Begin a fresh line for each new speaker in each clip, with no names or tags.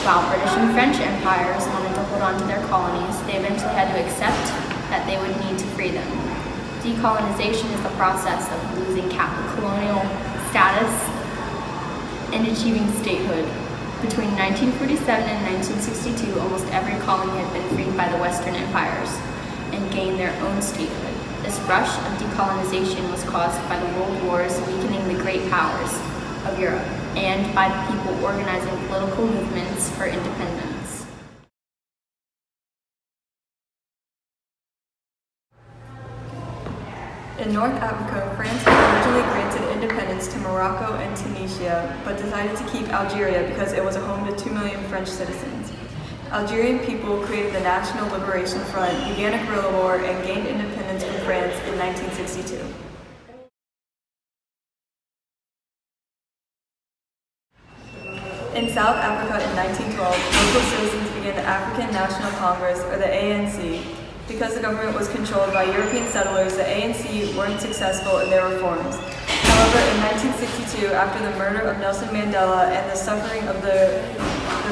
While British and French empires wanted to hold on to their colonies, they eventually had to accept that they would need to free them. Decolonization is the process of losing colonial status and achieving statehood. Between 1947 and 1962, almost every colony had been freed by the Western empires and gained their own statehood. This rush of decolonization was caused by the world wars weakening the great powers of Europe and by the people organizing political movements for independence.
In North Africa, France had originally granted independence to Morocco and Tunisia, but decided to keep Algeria because it was a home to 2 million French citizens. Algerian people created the National Liberation Front, began a guerrilla war, and gained independence from France in 1962. In South Africa in 1912, local citizens began the African National Congress, or the ANC. Because the government was controlled by European settlers, the ANC weren't successful in their reforms. However, in 1962, after the murder of Nelson Mandela and the suffering of the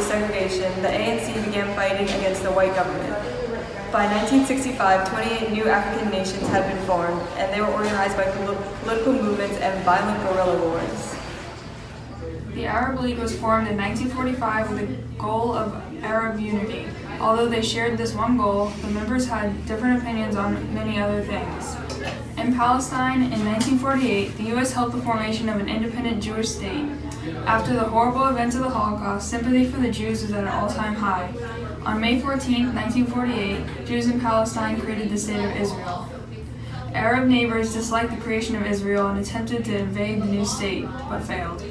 segregation, the ANC began fighting against the white government. By 1965, 28 new African nations had been formed, and they were organized by political movements and violent guerrilla wars.
The Arab League was formed in 1945 with the goal of Arab unity. Although they shared this one goal, the members had different opinions on many other things. In Palestine, in 1948, the U.S. helped the formation of an independent Jewish state. After the horrible events of the Holocaust, sympathy for the Jews was at an all-time high. On May 14, 1948, Jews in Palestine created the State of Israel. Arab neighbors disliked the creation of Israel and attempted to invade the new state, but failed.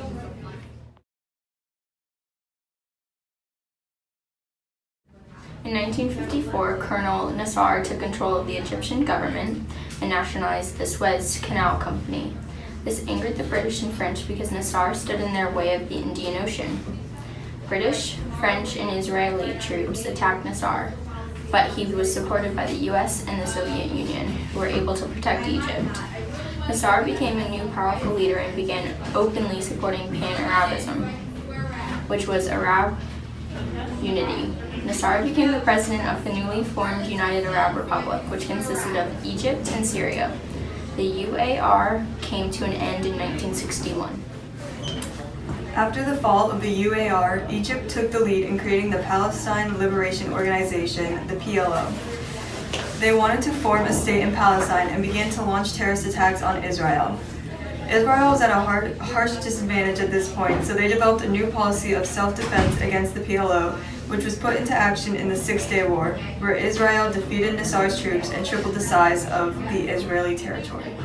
In 1954, Colonel Nasser took control of the Egyptian government and nationalized the Suez Canal Company. This angered the British and French because Nasser stood in their way of the Indian Ocean. British, French, and Israeli troops attacked Nasser, but he was supported by the US and the Soviet Union, who were able to protect Egypt. Nasser became a new powerful leader and began openly supporting Pan-Arabism, which was Arab unity. Nasser became the president of the newly formed United Arab Republic, which consisted of Egypt and Syria. The UAR came to an end in 1961.
After the fall of the UAR, Egypt took the lead in creating the Palestine Liberation Organization, the PLO. They wanted to form a state in Palestine and began to launch terrorist attacks on Israel. Israel was at a harsh disadvantage at this point, so they developed a new policy of self-defense against the PLO, which was put into action in the Six-Day War, where Israel defeated Nasser's troops and tripled the size of the Israeli territory.